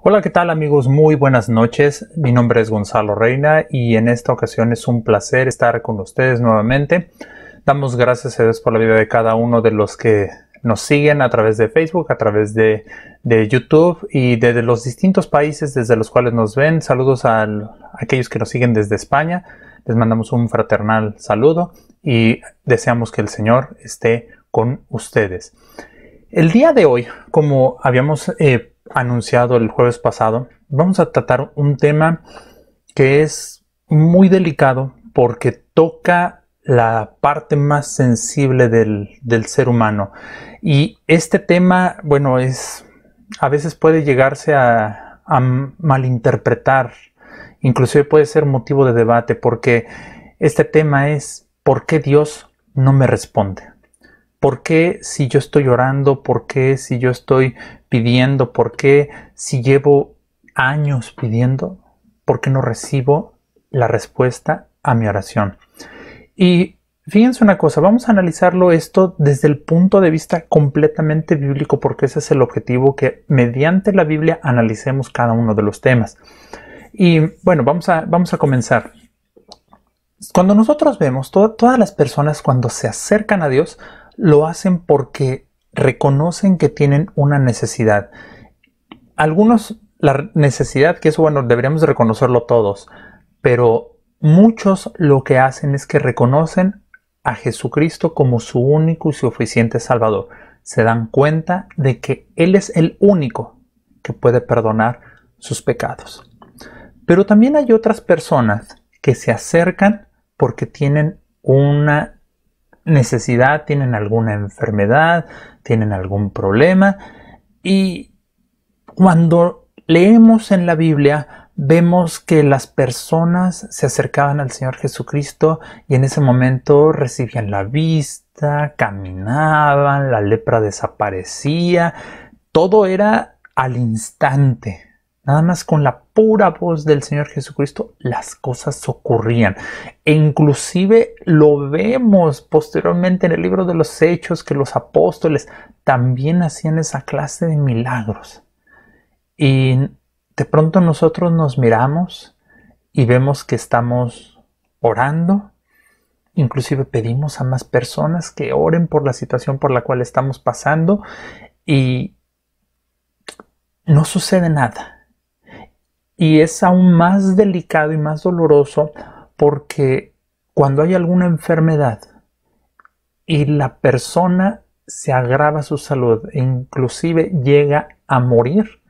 Hola, ¿qué tal amigos? Muy buenas noches. Mi nombre es Gonzalo Reina y en esta ocasión es un placer estar con ustedes nuevamente. Damos gracias a Dios por la vida de cada uno de los que nos siguen a través de Facebook, a través de YouTube y de los distintos países desde los cuales nos ven. Saludos a aquellos que nos siguen desde España. Les mandamos un fraternal saludo y deseamos que el Señor esté con ustedes. El día de hoy, como habíamos anunciado el jueves pasado, vamos a tratar un tema que es muy delicado porque toca la parte más sensible del ser humano. Y este tema, bueno, a veces puede llegarse a malinterpretar, inclusive puede ser motivo de debate, porque este tema es ¿por qué Dios no me responde? ¿Por qué si yo estoy orando? ¿Por qué si yo estoy pidiendo? ¿Por qué si llevo años pidiendo? ¿Por qué no recibo la respuesta a mi oración? Y fíjense una cosa, vamos a analizarlo esto desde el punto de vista completamente bíblico, porque ese es el objetivo, que mediante la Biblia analicemos cada uno de los temas. Y bueno, vamos a comenzar. Cuando nosotros vemos, todas las personas cuando se acercan a Dios, lo hacen porque reconocen que tienen una necesidad. Algunos, la necesidad, que eso, bueno, deberíamos de reconocerlo todos, pero muchos lo que hacen es que reconocen a Jesucristo como su único y suficiente Salvador. Se dan cuenta de que Él es el único que puede perdonar sus pecados. Pero también hay otras personas que se acercan porque tienen una necesidad, tienen alguna enfermedad, tienen algún problema, y cuando leemos en la Biblia vemos que las personas se acercaban al Señor Jesucristo y en ese momento recibían la vista, caminaban, la lepra desaparecía, todo era al instante. Nada más con la pura voz del Señor Jesucristo las cosas ocurrían. E inclusive lo vemos posteriormente en el libro de los Hechos, que los apóstoles también hacían esa clase de milagros. Y de pronto nosotros nos miramos y vemos que estamos orando. Inclusive pedimos a más personas que oren por la situación por la cual estamos pasando y no sucede nada. Y es aún más delicado y más doloroso porque cuando hay alguna enfermedad y la persona se agrava su salud e inclusive llega a morir,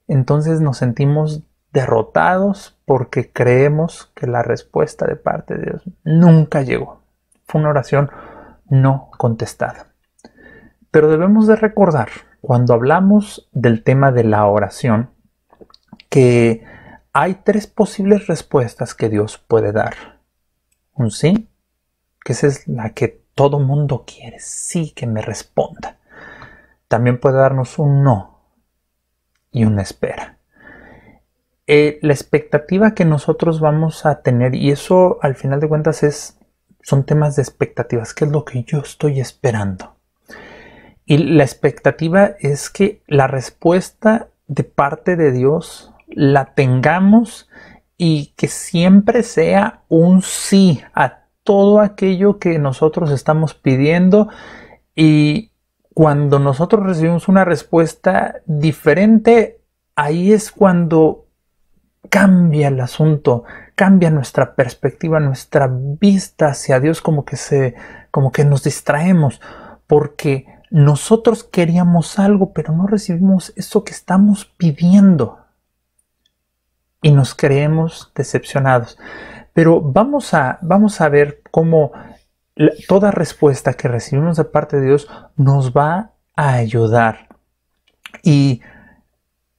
entonces nos sentimos derrotados porque creemos que la respuesta de parte de Dios nunca llegó. Fue una oración no contestada. Pero debemos de recordar, cuando hablamos del tema de la oración, que hay tres posibles respuestas que Dios puede dar. Un sí, que esa es la que todo mundo quiere, sí, que me responda. También puede darnos un no y una espera. La expectativa que nosotros vamos a tener, y eso al final de cuentas son temas de expectativas, ¿qué es lo que yo estoy esperando? Y la expectativa es que la respuesta de parte de Dios la tengamos y que siempre sea un sí a todo aquello que nosotros estamos pidiendo. Y cuando nosotros recibimos una respuesta diferente, ahí es cuando cambia el asunto, cambia nuestra perspectiva, nuestra vista hacia Dios, como que nos distraemos porque nosotros queríamos algo, pero no recibimos eso que estamos pidiendo. Y nos creemos decepcionados. Pero vamos a ver cómo toda respuesta que recibimos de parte de Dios nos va a ayudar. Y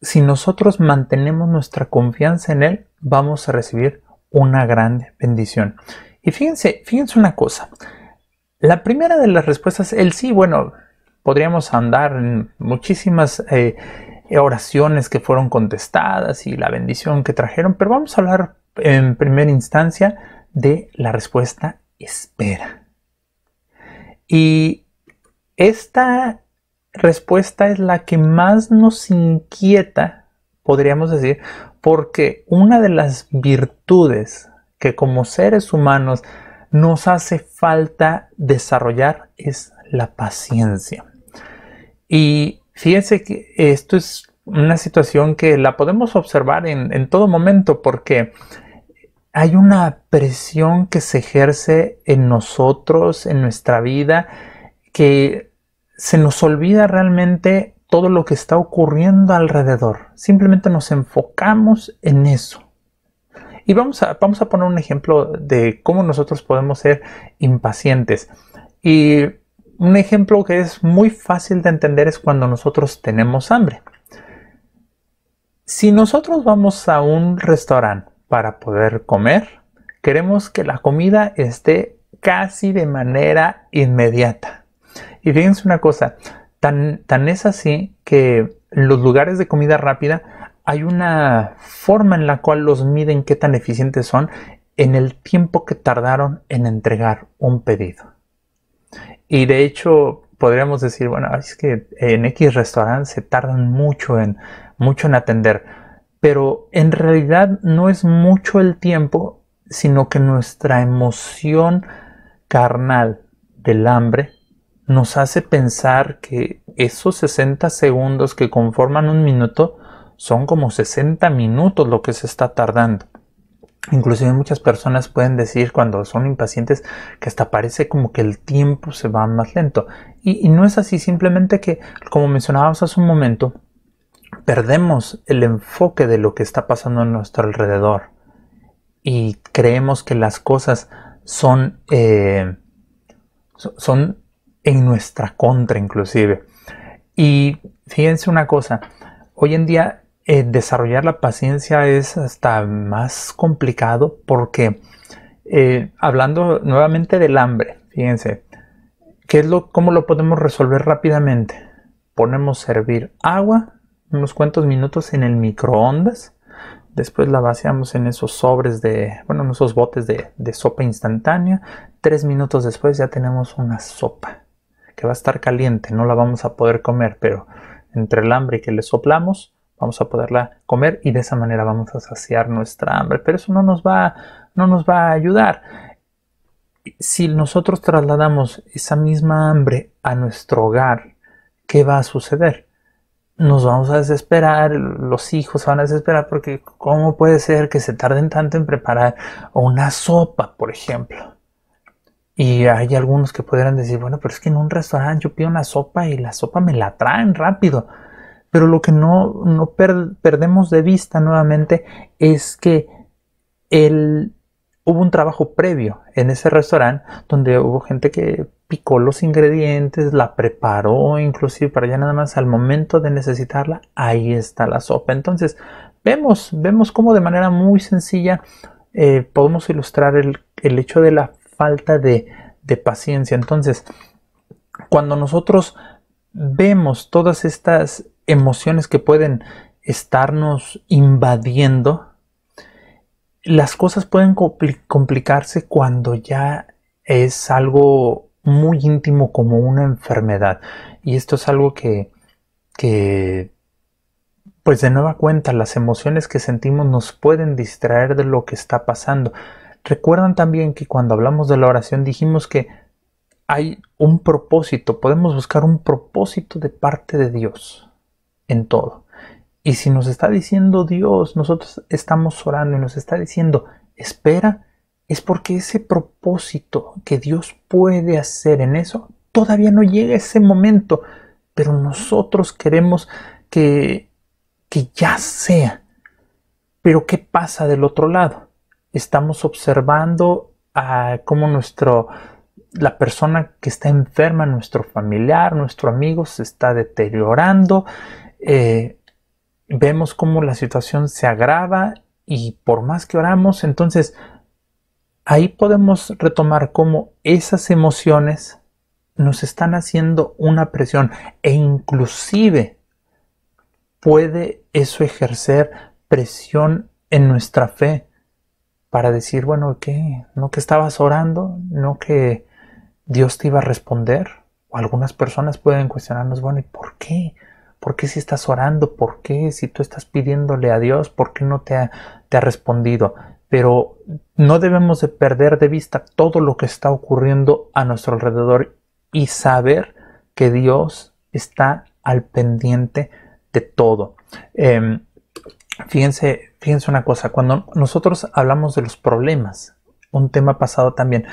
si nosotros mantenemos nuestra confianza en Él, vamos a recibir una gran bendición. Y fíjense una cosa. La primera de las respuestas, el sí, bueno, podríamos andar en muchísimas oraciones que fueron contestadas y la bendición que trajeron, pero vamos a hablar en primera instancia de la respuesta espera. Y esta respuesta es la que más nos inquieta podríamos decir, porque una de las virtudes que como seres humanos nos hace falta desarrollar es la paciencia. Y fíjense que esto es una situación que la podemos observar en todo momento, porque hay una presión que se ejerce en nosotros, en nuestra vida, que se nos olvida realmente todo lo que está ocurriendo alrededor. Simplemente nos enfocamos en eso. Y vamos a poner un ejemplo de cómo nosotros podemos ser impacientes. Y un ejemplo que es muy fácil de entender es cuando nosotros tenemos hambre. Si nosotros vamos a un restaurante para poder comer, queremos que la comida esté casi de manera inmediata. Y fíjense una cosa, tan es así que en los lugares de comida rápida hay una forma en la cual los miden qué tan eficientes son en el tiempo que tardaron en entregar un pedido. Y de hecho podríamos decir, bueno, es que en X restaurante se tardan mucho en atender. Pero en realidad no es mucho el tiempo, sino que nuestra emoción carnal del hambre nos hace pensar que esos 60 segundos que conforman un minuto son como 60 minutos lo que se está tardando. Inclusive muchas personas pueden decir cuando son impacientes que hasta parece como que el tiempo se va más lento. Y no es así, simplemente que, como mencionábamos hace un momento, perdemos el enfoque de lo que está pasando a nuestro alrededor y creemos que las cosas son en nuestra contra inclusive. Y fíjense una cosa, hoy en día desarrollar la paciencia es hasta más complicado porque hablando nuevamente del hambre, fíjense, ¿cómo lo podemos resolver rápidamente? Ponemos a hervir agua unos cuantos minutos en el microondas, después la vaciamos en esos sobres en esos botes de sopa instantánea. 3 minutos después ya tenemos una sopa que va a estar caliente, no la vamos a poder comer, pero entre el hambre que le soplamos vamos a poderla comer y de esa manera vamos a saciar nuestra hambre, pero eso no nos va a ayudar. Si nosotros trasladamos esa misma hambre a nuestro hogar, ¿qué va a suceder? Nos vamos a desesperar, los hijos se van a desesperar porque ¿cómo puede ser que se tarden tanto en preparar una sopa, por ejemplo? Y hay algunos que podrían decir, bueno, pero es que en un restaurante yo pido una sopa y la sopa me la traen rápido. Pero lo que no perdemos de vista nuevamente es que hubo un trabajo previo en ese restaurante donde hubo gente que picó los ingredientes, la preparó inclusive para ya nada más al momento de necesitarla, ahí está la sopa. Entonces vemos cómo de manera muy sencilla podemos ilustrar el hecho de la falta de paciencia. Entonces, cuando nosotros vemos todas estas emociones que pueden estarnos invadiendo, las cosas pueden complicarse cuando ya es algo muy íntimo como una enfermedad. Y esto es algo que pues de nueva cuenta, las emociones que sentimos nos pueden distraer de lo que está pasando. Recuerdan también que cuando hablamos de la oración dijimos que hay un propósito, podemos buscar un propósito de parte de Dios en todo. Y si nos está diciendo Dios, nosotros estamos orando y nos está diciendo, espera, es porque ese propósito que Dios puede hacer en eso, todavía no llega ese momento, pero nosotros queremos que ya sea. Pero ¿qué pasa del otro lado? Estamos observando cómo la persona que está enferma, nuestro familiar, nuestro amigo, se está deteriorando. Vemos cómo la situación se agrava y por más que oramos, entonces ahí podemos retomar cómo esas emociones nos están haciendo una presión e inclusive puede eso ejercer presión en nuestra fe para decir, bueno, ¿qué? ¿No que estabas orando? ¿No que Dios te iba a responder? O algunas personas pueden cuestionarnos, bueno, ¿y por qué? ¿Por qué si estás orando? ¿Por qué si tú estás pidiéndole a Dios? ¿Por qué no te ha respondido? Pero no debemos de perder de vista todo lo que está ocurriendo a nuestro alrededor y saber que Dios está al pendiente de todo. Fíjense una cosa, cuando nosotros hablamos de los problemas, un tema pasado también,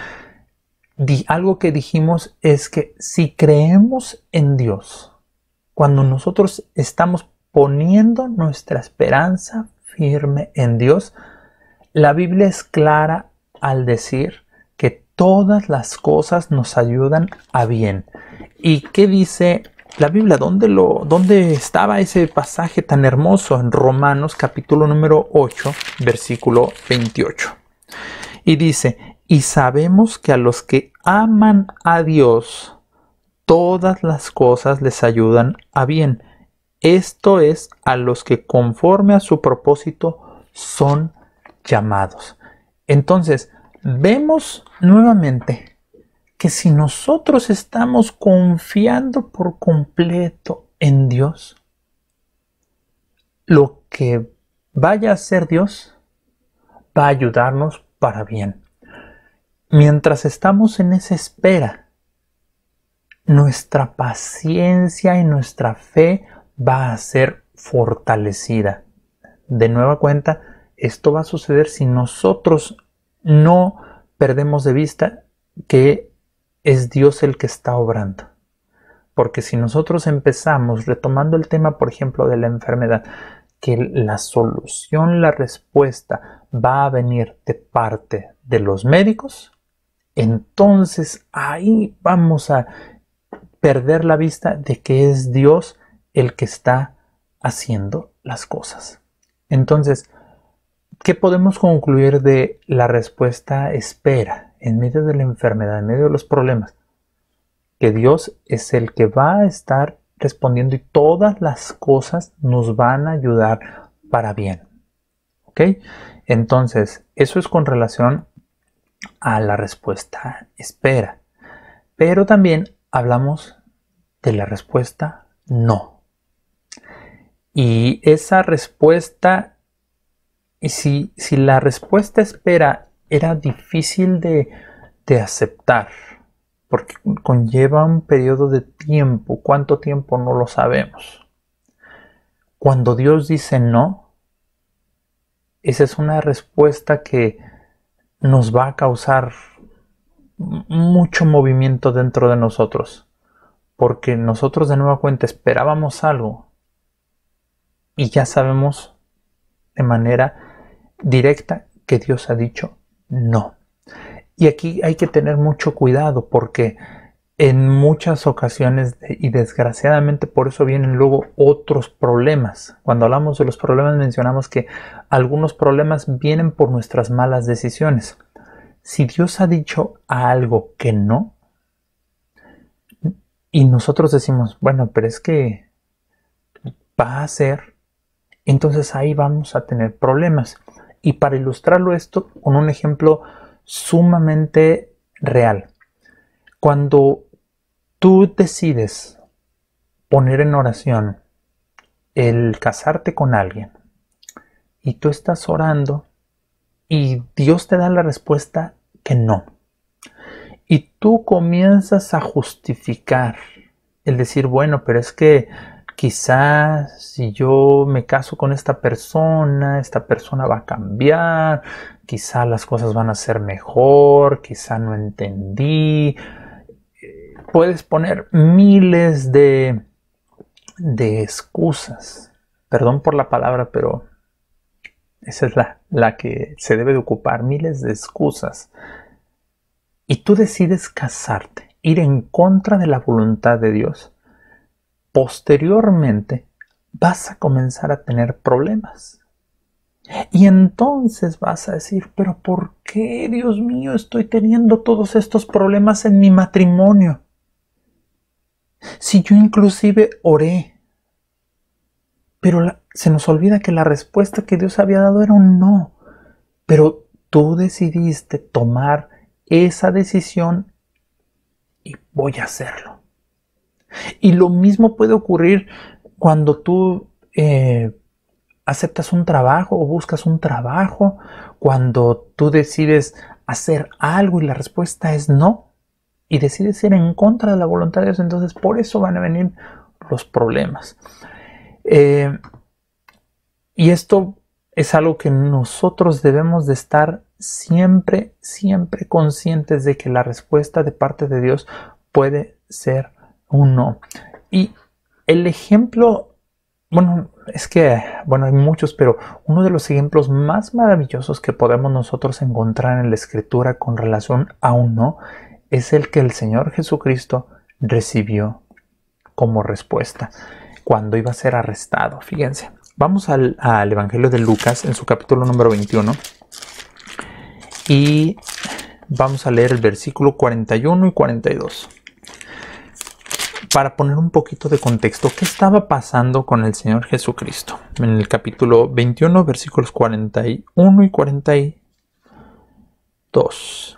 algo que dijimos es que si creemos en Dios, cuando nosotros estamos poniendo nuestra esperanza firme en Dios, la Biblia es clara al decir que todas las cosas nos ayudan a bien. ¿Y qué dice la Biblia? ¿Dónde estaba ese pasaje tan hermoso? En Romanos capítulo número 8, versículo 28. Y dice, y sabemos que a los que aman a Dios, todas las cosas les ayudan a bien. Esto es, a los que conforme a su propósito son llamados. Entonces, vemos nuevamente que si nosotros estamos confiando por completo en Dios, lo que vaya a hacer Dios va a ayudarnos para bien. Mientras estamos en esa espera, nuestra paciencia y nuestra fe va a ser fortalecida. De nueva cuenta, esto va a suceder si nosotros no perdemos de vista que es Dios el que está obrando. Porque si nosotros empezamos, retomando el tema, por ejemplo, de la enfermedad, que la solución, la respuesta va a venir de parte de los médicos, entonces ahí vamos a perder la vista de que es Dios el que está haciendo las cosas. Entonces, ¿qué podemos concluir de la respuesta espera en medio de la enfermedad, en medio de los problemas? Que Dios es el que va a estar respondiendo y todas las cosas nos van a ayudar para bien. ¿Ok? Entonces, eso es con relación a la respuesta espera. Pero también hablamos de la respuesta no. Y esa respuesta, si la respuesta espera era difícil de aceptar, porque conlleva un periodo de tiempo, ¿cuánto tiempo? No lo sabemos. Cuando Dios dice no, esa es una respuesta que nos va a causar mucho movimiento dentro de nosotros, porque nosotros de nueva cuenta esperábamos algo y ya sabemos de manera directa que Dios ha dicho no. Y aquí hay que tener mucho cuidado porque en muchas ocasiones, y desgraciadamente por eso vienen luego otros problemas. Cuando hablamos de los problemas mencionamos que algunos problemas vienen por nuestras malas decisiones. Si Dios ha dicho a algo que no, y nosotros decimos, bueno, pero es que va a ser, entonces ahí vamos a tener problemas. Y para ilustrarlo esto con un ejemplo sumamente real. Cuando tú decides poner en oración el casarte con alguien y tú estás orando y Dios te da la respuesta que no, y tú comienzas a justificar el decir, bueno, pero es que quizás si yo me caso con esta persona va a cambiar, quizá las cosas van a ser mejor, quizá no entendí. Puedes poner miles de excusas. Perdón por la palabra, pero esa es la que se debe de ocupar. Miles de excusas. Y tú decides casarte, ir en contra de la voluntad de Dios. Posteriormente vas a comenzar a tener problemas. Y entonces vas a decir, pero ¿por qué, Dios mío, estoy teniendo todos estos problemas en mi matrimonio? Si yo inclusive oré, pero se nos olvida que la respuesta que Dios había dado era un no. Pero tú decidiste tomar esa decisión y voy a hacerlo. Y lo mismo puede ocurrir cuando tú aceptas un trabajo o buscas un trabajo, cuando tú decides hacer algo y la respuesta es no, y decides ir en contra de la voluntad de Dios, entonces por eso van a venir los problemas. Y esto es algo que nosotros debemos de estar siempre, siempre conscientes de que la respuesta de parte de Dios puede ser un no. Y el ejemplo, hay muchos, pero uno de los ejemplos más maravillosos que podemos nosotros encontrar en la Escritura con relación a un no es el que el Señor Jesucristo recibió como respuesta cuando iba a ser arrestado. Fíjense, vamos al Evangelio de Lucas en su capítulo número 21 y vamos a leer el versículo 41 y 42. Para poner un poquito de contexto, ¿qué estaba pasando con el Señor Jesucristo? En el capítulo 21, versículos 41 y 42.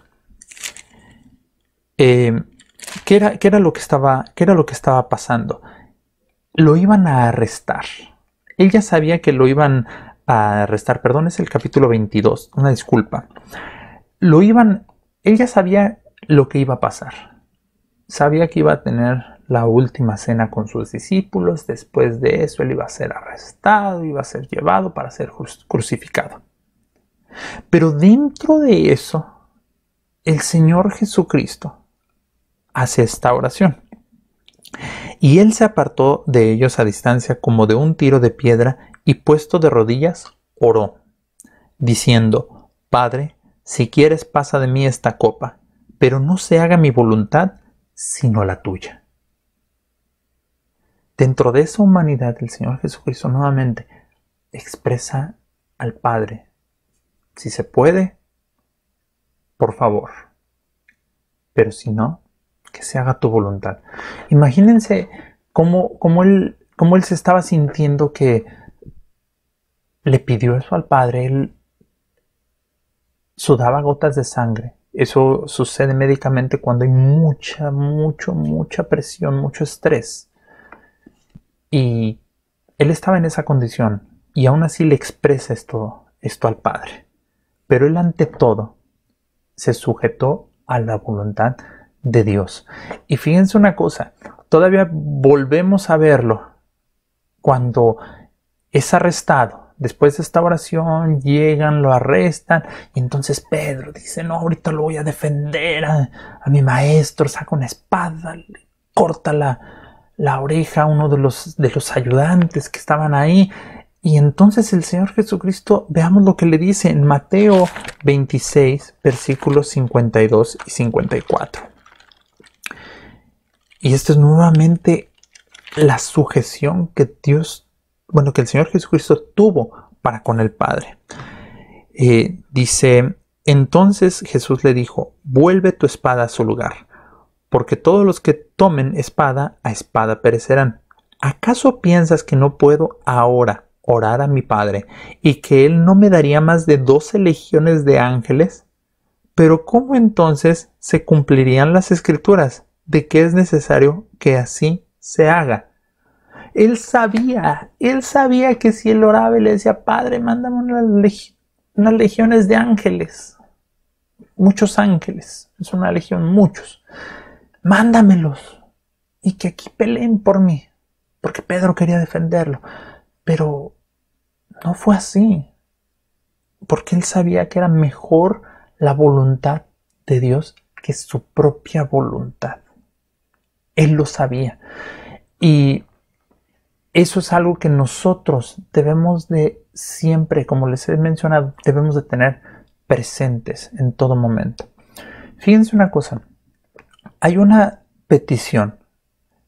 ¿Qué era lo que estaba pasando? Lo iban a arrestar. Él ya sabía que lo iban a arrestar. Perdón, es el capítulo 22. Una disculpa. Él ya sabía lo que iba a pasar. Sabía que iba a tener la última cena con sus discípulos. Después de eso, él iba a ser arrestado, iba a ser llevado para ser crucificado. Pero dentro de eso, el Señor Jesucristo hace esta oración. Y él se apartó de ellos a distancia como de un tiro de piedra y puesto de rodillas, oró, diciendo: Padre, si quieres pasa de mí esta copa, pero no se haga mi voluntad, sino la tuya. Dentro de esa humanidad, el Señor Jesucristo nuevamente expresa al Padre: si se puede, por favor, pero si no, que se haga tu voluntad. Imagínense cómo él se estaba sintiendo que le pidió eso al Padre. Él sudaba gotas de sangre. Eso sucede médicamente cuando hay mucha presión, mucho estrés. Y él estaba en esa condición y aún así le expresa esto al Padre. Pero él ante todo se sujetó a la voluntad de Dios. Y fíjense una cosa, todavía volvemos a verlo cuando es arrestado. Después de esta oración llegan, lo arrestan y entonces Pedro dice: no, ahorita lo voy a defender a mi maestro. Saca una espada, le corta la oreja a uno de los ayudantes que estaban ahí. Y entonces el Señor Jesucristo, veamos lo que le dice en Mateo 26, versículos 52 y 54. Y esta es nuevamente la sujeción que el Señor Jesucristo tuvo para con el Padre. Dice: entonces Jesús le dijo: vuelve tu espada a su lugar, porque todos los que tomen espada, a espada perecerán. ¿Acaso piensas que no puedo ahora orar a mi Padre y que Él no me daría más de 12 legiones de ángeles? Pero ¿cómo entonces se cumplirían las Escrituras de que es necesario que así se haga? Él sabía que si él oraba y le decía: Padre, mándame unas legiones de ángeles, muchos ángeles, es una legión, muchos, mándamelos y que aquí peleen por mí, porque Pedro quería defenderlo. Pero no fue así, porque él sabía que era mejor la voluntad de Dios que su propia voluntad. Él lo sabía. Y eso es algo que nosotros debemos de siempre, como les he mencionado, debemos de tener presentes en todo momento. Fíjense una cosa. Hay una petición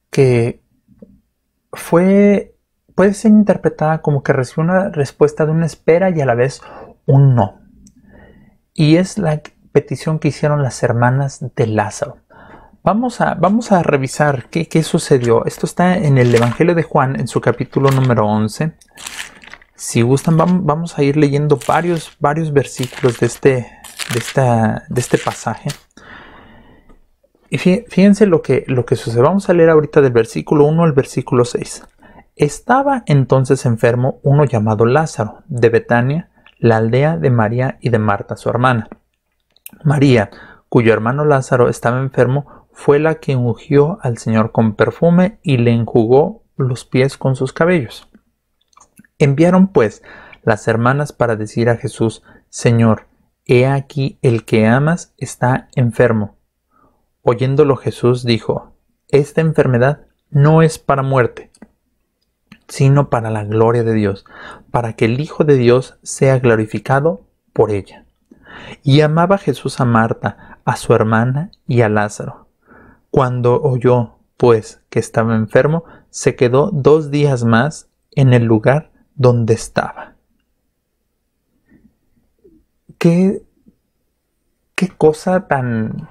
que puede ser interpretada como que recibe una respuesta de una espera y a la vez un no. Y es la petición que hicieron las hermanas de Lázaro. Vamos a revisar qué sucedió. Esto está en el Evangelio de Juan, en su capítulo número 11. Si gustan, vamos a ir leyendo varios versículos de este pasaje. Y fíjense lo que sucede. Vamos a leer ahorita del versículo 1 al versículo 6. Estaba entonces enfermo uno llamado Lázaro, de Betania, la aldea de María y de Marta, su hermana. María, cuyo hermano Lázaro estaba enfermo, fue la que ungió al Señor con perfume y le enjugó los pies con sus cabellos. Enviaron pues las hermanas para decir a Jesús: Señor, he aquí el que amas está enfermo. Oyéndolo Jesús dijo: Esta enfermedad no es para muerte, sino para la gloria de Dios, para que el Hijo de Dios sea glorificado por ella. Y amaba Jesús a Marta, a su hermana y a Lázaro. Cuando oyó, pues, que estaba enfermo, se quedó 2 días más en el lugar donde estaba. Qué cosa tan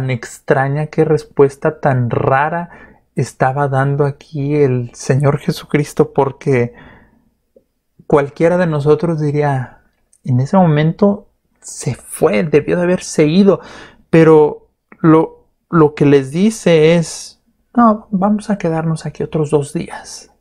extraña, qué respuesta tan rara estaba dando aquí el Señor Jesucristo, porque cualquiera de nosotros diría, en ese momento se fue, debió de haberse ido, pero lo que les dice es: no, vamos a quedarnos aquí otros 2 días.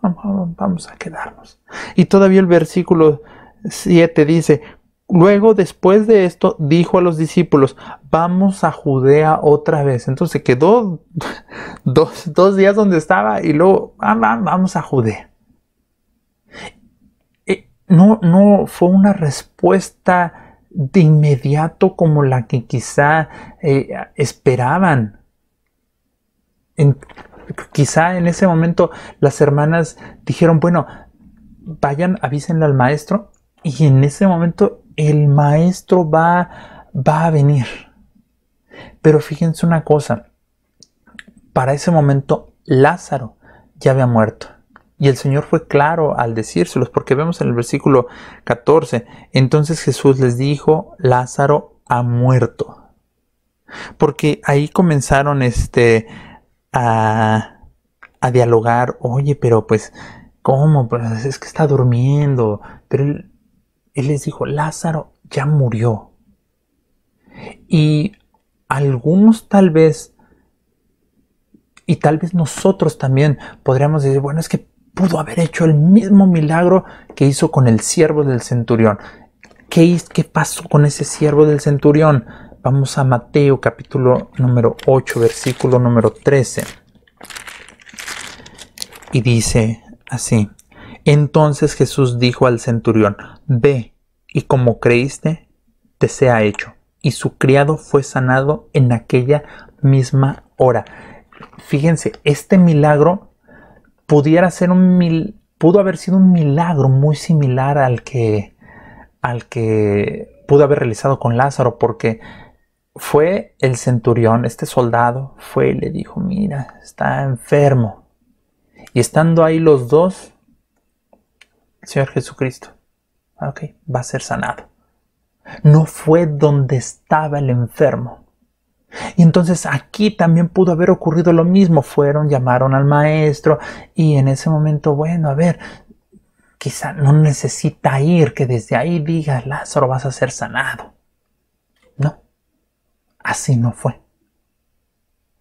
Vamos a quedarnos. Y todavía el versículo 7 dice: luego, después de esto, dijo a los discípulos: vamos a Judea otra vez. Entonces se quedó 2 días donde estaba y luego vamos a Judea. No fue una respuesta de inmediato como la que quizá esperaban. Quizá en ese momento las hermanas dijeron: bueno, vayan, avísenle al maestro, y en ese momento el maestro va a venir. Pero fíjense una cosa, para ese momento Lázaro ya había muerto. Y el Señor fue claro al decírselos, porque vemos en el versículo 14, entonces Jesús les dijo: Lázaro ha muerto. Porque ahí comenzaron a dialogar: oye, pero pues, ¿cómo? Pues es que está durmiendo. Pero él les dijo: Lázaro ya murió. Y algunos tal vez, y tal vez nosotros también, podríamos decir: bueno, es que pudo haber hecho el mismo milagro que hizo con el siervo del centurión. ¿Qué pasó con ese siervo del centurión? Vamos a Mateo capítulo número 8, versículo número 13. Y dice así: entonces Jesús dijo al centurión: ve, y como creíste, te sea hecho. Y su criado fue sanado en aquella misma hora. Fíjense, este milagro pudo haber sido un milagro muy similar al que pudo haber realizado con Lázaro, porque fue el centurión, este soldado, fue y le dijo: mira, está enfermo. Y estando ahí los dos, el Señor Jesucristo, ok, va a ser sanado. No fue donde estaba el enfermo. Y entonces aquí también pudo haber ocurrido lo mismo. Llamaron al maestro, y en ese momento, bueno, a ver, quizá no necesita ir, que desde ahí diga: Lázaro, vas a ser sanado. No, así no fue.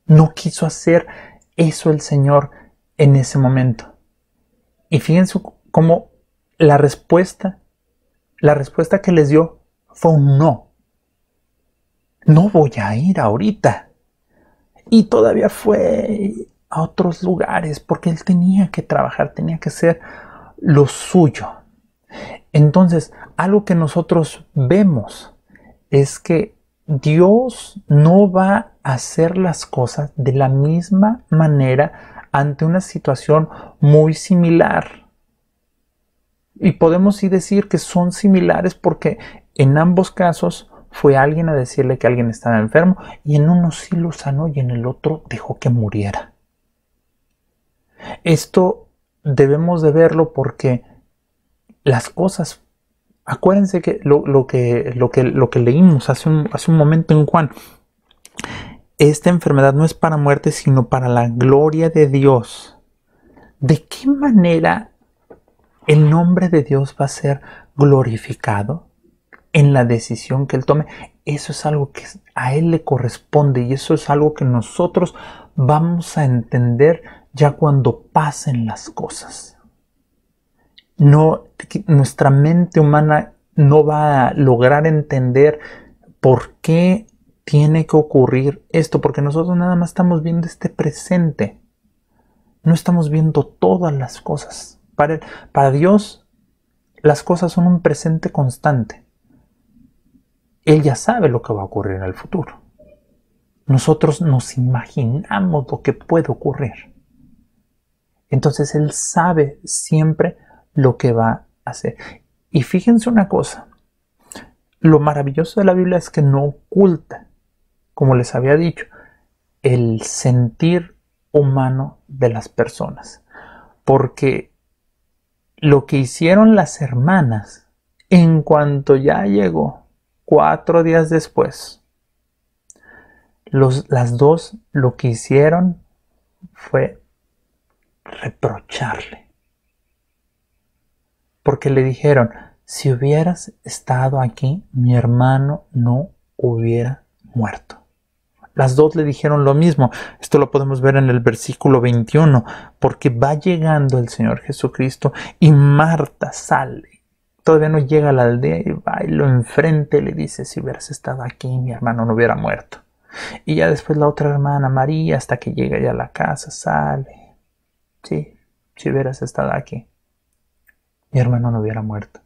No quiso hacer eso el Señor en ese momento. Y fíjense cómo la respuesta que les dio fue un no. No voy a ir ahorita. Y todavía fue a otros lugares porque él tenía que trabajar, tenía que hacer lo suyo. Entonces, algo que nosotros vemos es que Dios no va a hacer las cosas de la misma manera ante una situación muy similar. Y podemos sí decir que son similares porque en ambos casos fue alguien a decirle que alguien estaba enfermo, y en uno sí lo sanó y en el otro dejó que muriera. Esto debemos de verlo porque las cosas, acuérdense que lo que leímos hace un momento en Juan, esta enfermedad no es para muerte, sino para la gloria de Dios. ¿De qué manera el nombre de Dios va a ser glorificado? En la decisión que Él tome. Eso es algo que a Él le corresponde, y eso es algo que nosotros vamos a entender ya cuando pasen las cosas. No, nuestra mente humana no va a lograr entender por qué tiene que ocurrir esto, porque nosotros nada más estamos viendo este presente. No estamos viendo todas las cosas. Para Dios, las cosas son un presente constante. Él ya sabe lo que va a ocurrir en el futuro. Nosotros nos imaginamos lo que puede ocurrir. Entonces Él sabe siempre lo que va a hacer. Y fíjense una cosa. Lo maravilloso de la Biblia es que no oculta, como les había dicho, el sentir humano de las personas. Porque lo que hicieron las hermanas, en cuanto ya llegó, 4 días después, las dos lo que hicieron fue reprocharle. Porque le dijeron, si hubieras estado aquí, mi hermano no hubiera muerto. Las dos le dijeron lo mismo. Esto lo podemos ver en el versículo 21, porque va llegando el Señor Jesucristo y Marta sale. Todavía no llega a la aldea y va y lo enfrente y le dice, si hubieras estado aquí, mi hermano no hubiera muerto. Y ya después la otra hermana, María, hasta que llega ya a la casa, sale. Sí, si hubieras estado aquí, mi hermano no hubiera muerto.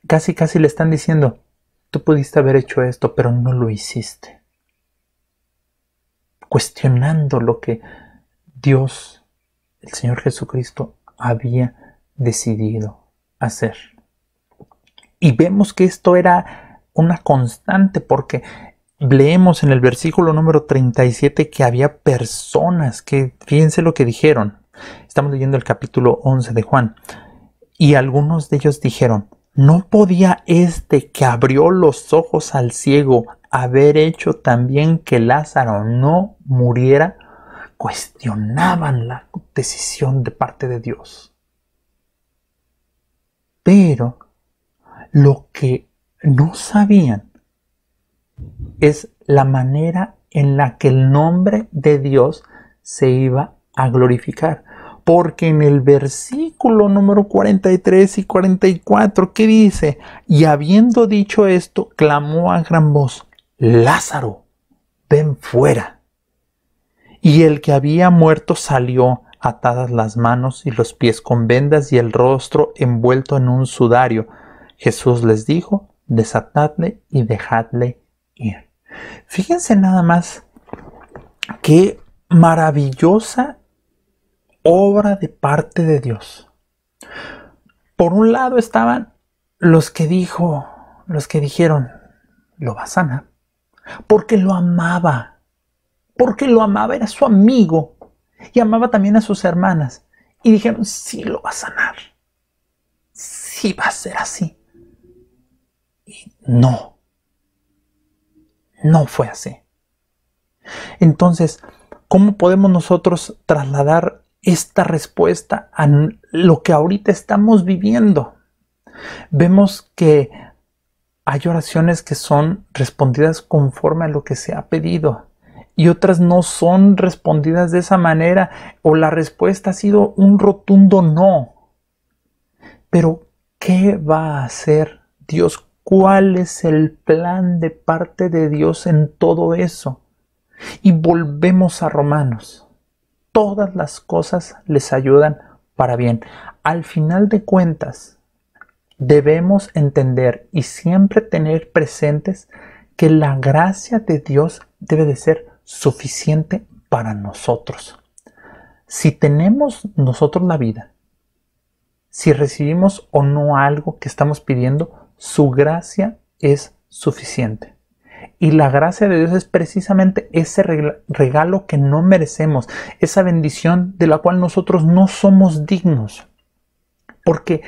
Casi le están diciendo, tú pudiste haber hecho esto, pero no lo hiciste. Cuestionando lo que Dios, el Señor Jesucristo, había decidido hacer. Y vemos que esto era una constante, porque leemos en el versículo número 37 que había personas que, fíjense lo que dijeron. Estamos leyendo el capítulo 11 de Juan. Y algunos de ellos dijeron, ¿no podía este que abrió los ojos al ciego haber hecho también que Lázaro no muriera? Cuestionaban la decisión de parte de Dios. Pero lo que no sabían es la manera en la que el nombre de Dios se iba a glorificar. Porque en el versículo número 43 y 44, ¿qué dice? Y habiendo dicho esto, clamó a gran voz, Lázaro, ven fuera. Y el que había muerto salió, atadas las manos y los pies con vendas y el rostro envuelto en un sudario. Jesús les dijo, desatadle y dejadle ir. Fíjense nada más qué maravillosa obra de parte de Dios. Por un lado estaban los que dijeron, lo va a sanar, porque lo amaba, era su amigo y amaba también a sus hermanas. Y dijeron, sí lo va a sanar, sí va a ser así. Y no fue así. Entonces, ¿cómo podemos nosotros trasladar esta respuesta a lo que ahorita estamos viviendo? Vemos que hay oraciones que son respondidas conforme a lo que se ha pedido y otras no son respondidas de esa manera, o la respuesta ha sido un rotundo no. Pero ¿qué va a hacer Dios? ¿Cuál es el plan de parte de Dios en todo eso? Y volvemos a Romanos. Todas las cosas les ayudan para bien. Al final de cuentas, debemos entender y siempre tener presentes que la gracia de Dios debe de ser suficiente para nosotros. Si tenemos nosotros la vida, si recibimos o no algo que estamos pidiendo, su gracia es suficiente. Y la gracia de Dios es precisamente ese regalo que no merecemos, esa bendición de la cual nosotros no somos dignos. Porque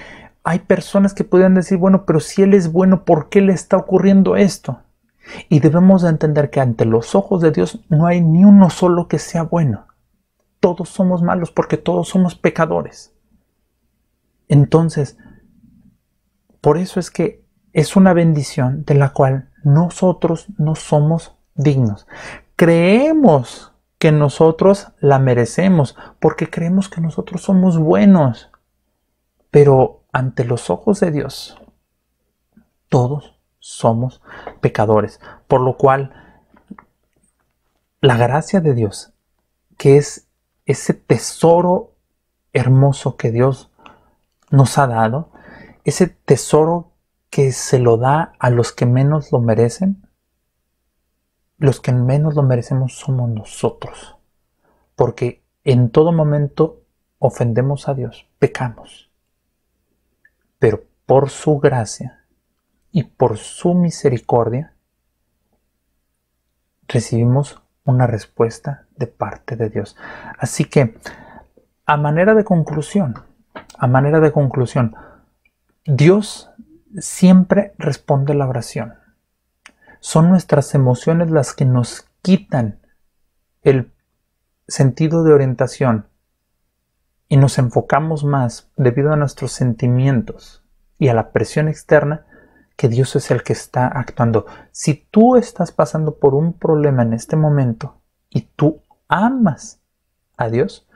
hay personas que podrían decir, bueno, pero si Él es bueno, ¿por qué le está ocurriendo esto? Y debemos de entender que ante los ojos de Dios no hay ni uno solo que sea bueno. Todos somos malos porque todos somos pecadores. Entonces, por eso es que es una bendición de la cual nosotros no somos dignos. Creemos que nosotros la merecemos, porque creemos que nosotros somos buenos. Pero ante los ojos de Dios, todos somos pecadores, por lo cual la gracia de Dios, que es ese tesoro hermoso que Dios nos ha dado, ese tesoro que se lo da a los que menos lo merecen, los que menos lo merecemos somos nosotros, porque en todo momento ofendemos a Dios, pecamos, pero por su gracia y por su misericordia recibimos una respuesta de parte de Dios. Así que, a manera de conclusión, Dios siempre responde la oración. Son nuestras emociones las que nos quitan el sentido de orientación y nos enfocamos más debido a nuestros sentimientos y a la presión externa, que Dios es el que está actuando. Si tú estás pasando por un problema en este momento y tú amas a Dios,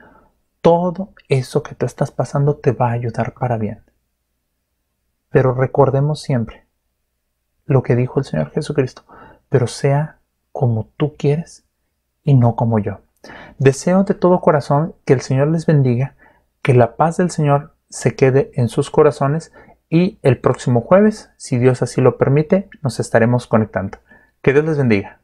todo eso que tú estás pasando te va a ayudar para bien. Pero recordemos siempre lo que dijo el Señor Jesucristo: pero sea como tú quieres y no como yo. Deseo de todo corazón que el Señor les bendiga, que la paz del Señor se quede en sus corazones, y el próximo jueves, si Dios así lo permite, nos estaremos conectando. Que Dios les bendiga.